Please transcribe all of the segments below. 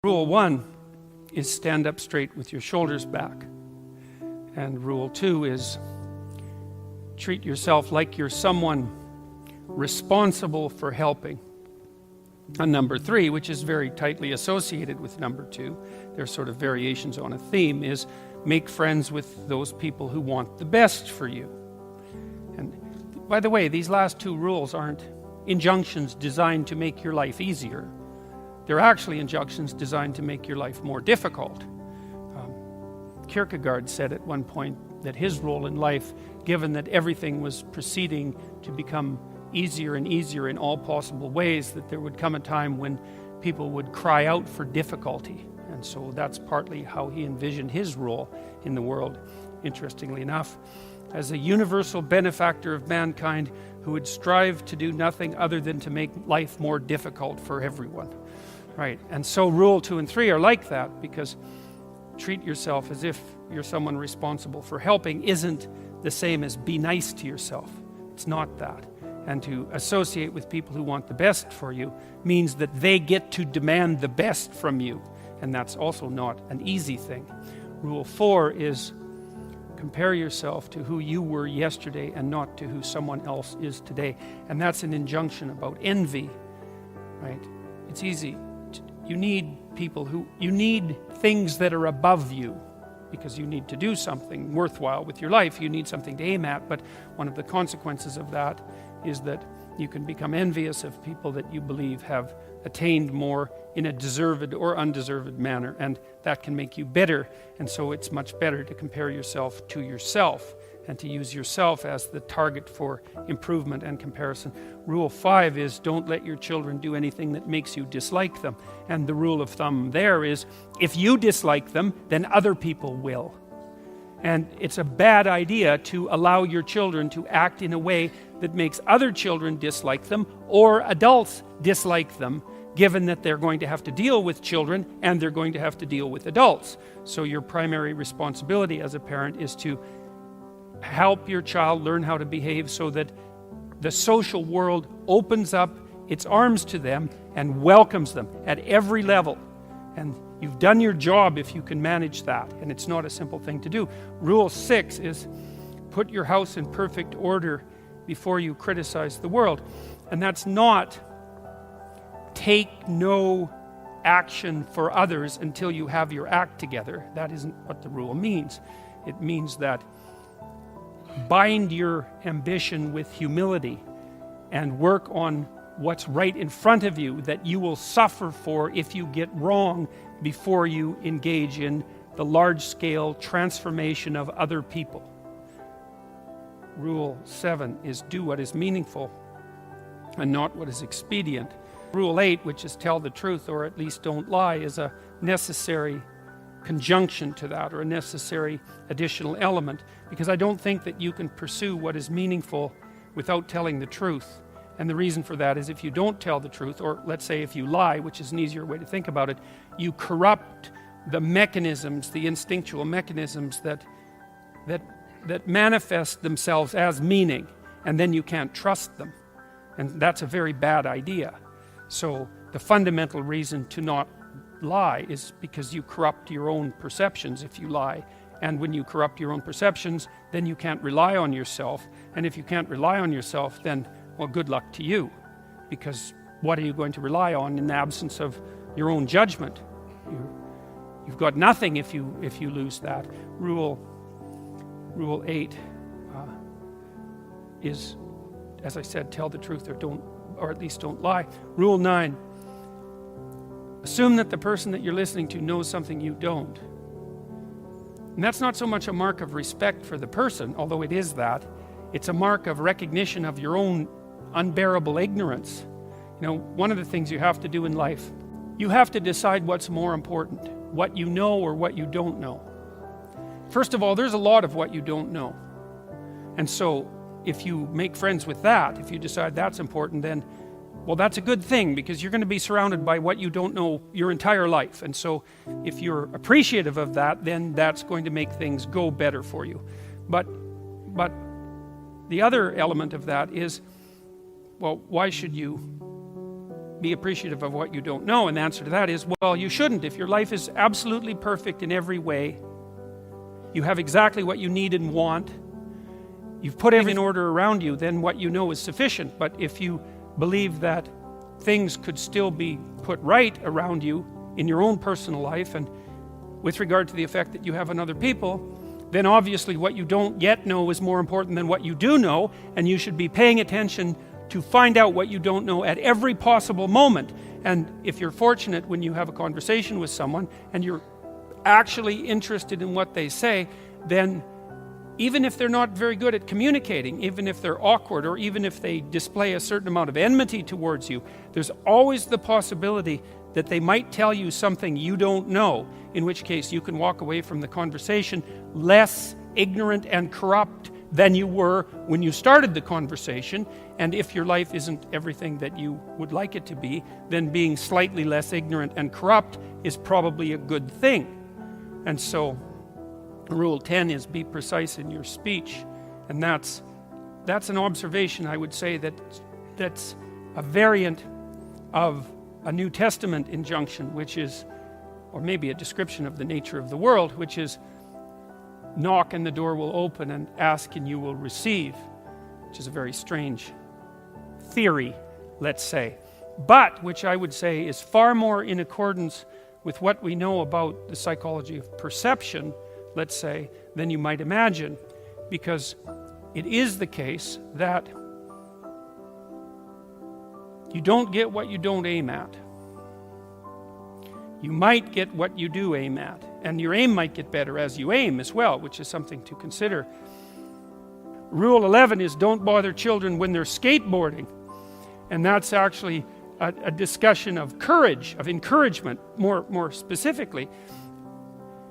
Rule 1 is stand up straight with your shoulders back. And rule 2 is treat yourself like you're someone responsible for helping. And number 3, which is very tightly associated with number 2, they're sort of variations on a theme, is make friends with those people who want the best for you. And by the way, these last 2 rules aren't injunctions designed to make your life easier. They're actually injunctions designed to make your life more difficult. Kierkegaard said at one point that his role in life, given that everything was proceeding to become easier and easier in all possible ways, that there would come a time when people would cry out for difficulty. And so that's partly how he envisioned his role in the world, interestingly enough, as a universal benefactor of mankind who would strive to do nothing other than to make life more difficult for everyone. Right, and so rule 2 and 3 are like that, because treat yourself as if you're someone responsible for helping isn't the same as be nice to yourself. It's not that. And to associate with people who want the best for you means that they get to demand the best from you. And that's also not an easy thing. Rule 4 is compare yourself to who you were yesterday and not to who someone else is today. And that's an injunction about envy, right? It's easy. You need you need things that are above you, because you need to do something worthwhile with your life. You need something to aim at, but one of the consequences of that is that you can become envious of people that you believe have attained more in a deserved or undeserved manner, and that can make you bitter. And so it's much better to compare yourself to yourself and to use yourself as the target for improvement and comparison. Rule 5 is don't let your children do anything that makes you dislike them. And the rule of thumb there is if you dislike them, then other people will. And it's a bad idea to allow your children to act in a way that makes other children dislike them or adults dislike them, given that they're going to have to deal with children and they're going to have to deal with adults. So your primary responsibility as a parent is to help your child learn how to behave so that the social world opens up its arms to them and welcomes them at every level. And you've done your job if you can manage that, and it's not a simple thing to do. Rule 6 is put your house in perfect order before you criticize the world. And that's not take no action for others until you have your act together. That isn't what the rule means. It means that bind your ambition with humility and work on what's right in front of you that you will suffer for if you get wrong before you engage in the large-scale transformation of other people. Rule 7 is do what is meaningful and not what is expedient. Rule 8, which is tell the truth or at least don't lie, is a necessary conjunction to that, or a necessary additional element, because I don't think that you can pursue what is meaningful without telling the truth. And the reason for that is if you don't tell the truth, or let's say if you lie, which is an easier way to think about it, you corrupt the mechanisms, the instinctual mechanisms that manifest themselves as meaning, and then you can't trust them. And that's a very bad idea. So the fundamental reason to not lie is because you corrupt your own perceptions if you lie. And when you corrupt your own perceptions, then you can't rely on yourself. And if you can't rely on yourself, then, well, good luck to you. Because what are you going to rely on in the absence of your own judgment? You've got nothing if you lose that. Rule 8 is, as I said, tell the truth or at least don't lie. Rule 9, assume that the person that you're listening to knows something you don't. And that's not so much a mark of respect for the person, although it is that. It's a mark of recognition of your own unbearable ignorance. You know, one of the things you have to do in life, you have to decide what's more important, what you know or what you don't know. First of all, there's a lot of what you don't know. And so if you make friends with that, if you decide that's important, then, well, that's a good thing, because you're going to be surrounded by what you don't know your entire life. And so if you're appreciative of that, then that's going to make things go better for you. But the other element of that is, well, why should you be appreciative of what you don't know? And the answer to that is, well, you shouldn't. If your life is absolutely perfect in every way, you have exactly what you need and want, you've put everything in order around you, then what you know is sufficient. But if you believe that things could still be put right around you in your own personal life and with regard to the effect that you have on other people, then obviously what you don't yet know is more important than what you do know, and you should be paying attention to find out what you don't know at every possible moment. And if you're fortunate when you have a conversation with someone and you're actually interested in what they say, then even if they're not very good at communicating, even if they're awkward, or even if they display a certain amount of enmity towards you, there's always the possibility that they might tell you something you don't know, in which case you can walk away from the conversation less ignorant and corrupt than you were when you started the conversation. And if your life isn't everything that you would like it to be, then being slightly less ignorant and corrupt is probably a good thing. And so Rule 10 is be precise in your speech. And that's an observation, I would say, that's a variant of a New Testament injunction, which is, or maybe a description of the nature of the world, which is knock and the door will open, and ask and you will receive, which is a very strange theory, let's say, but which I would say is far more in accordance with what we know about the psychology of perception, let's say, than you might imagine, because it is the case that you don't get what you don't aim at. You might get what you do aim at, and your aim might get better as you aim as well, which is something to consider. Rule 11 is don't bother children when they're skateboarding, and that's actually a discussion of courage, of encouragement, more specifically.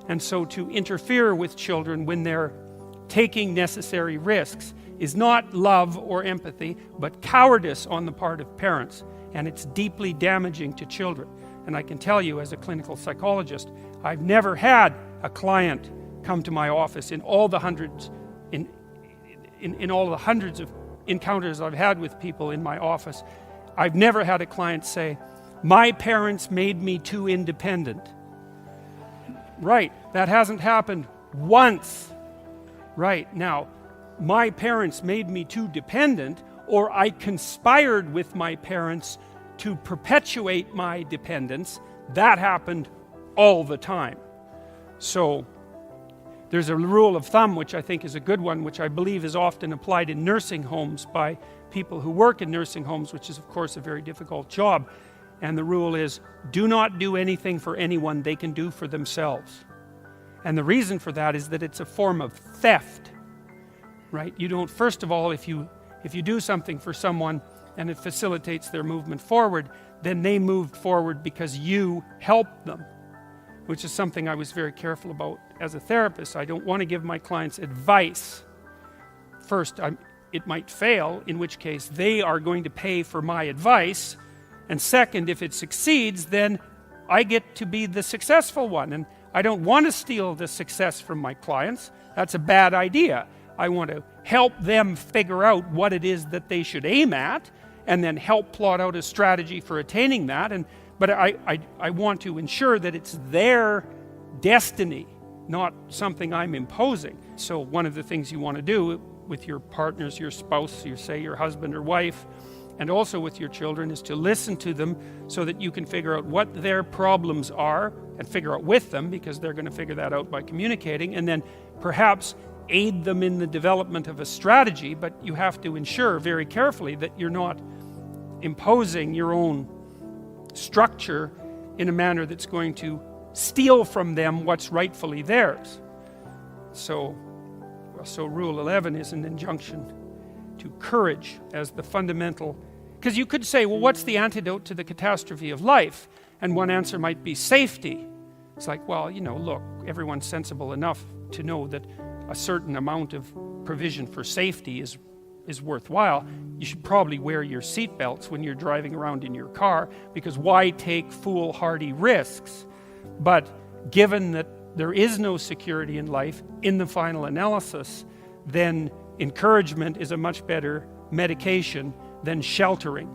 And so to interfere with children when they're taking necessary risks is not love or empathy, but cowardice on the part of parents, and it's deeply damaging to children. And I can tell you, as a clinical psychologist, I've never had a client come to my office in all the hundreds of encounters I've had with people in my office. I've never had a client say, my parents made me too independent. Right, that hasn't happened once. Right, now, my parents made me too dependent, or I conspired with my parents to perpetuate my dependence. That happened all the time. So there's a rule of thumb which I think is a good one, which I believe is often applied in nursing homes by people who work in nursing homes, which is of course a very difficult job. And the rule is, do not do anything for anyone they can do for themselves. And the reason for that is that it's a form of theft. Right? You don't, first of all, if you do something for someone and it facilitates their movement forward, then they moved forward because you helped them, which is something I was very careful about as a therapist. I don't want to give my clients advice. First, it might fail, in which case they are going to pay for my advice. And second, if it succeeds, then I get to be the successful one. And I don't want to steal the success from my clients. That's a bad idea. I want to help them figure out what it is that they should aim at, and then help plot out a strategy for attaining that. But I want to ensure that it's their destiny, not something I'm imposing. So one of the things you want to do with your partners, your spouse, your husband or wife, and also with your children, is to listen to them so that you can figure out what their problems are and figure out with them, because they're going to figure that out by communicating, and then perhaps aid them in the development of a strategy. But you have to ensure very carefully that you're not imposing your own structure in a manner that's going to steal from them what's rightfully theirs. So Rule 11 is an injunction to courage as the fundamental. Because you could say, well, what's the antidote to the catastrophe of life? And one answer might be safety. It's like, well, look, everyone's sensible enough to know that a certain amount of provision for safety is worthwhile. You should probably wear your seatbelts when you're driving around in your car, because why take foolhardy risks? But given that there is no security in life in the final analysis, then encouragement is a much better medication than sheltering.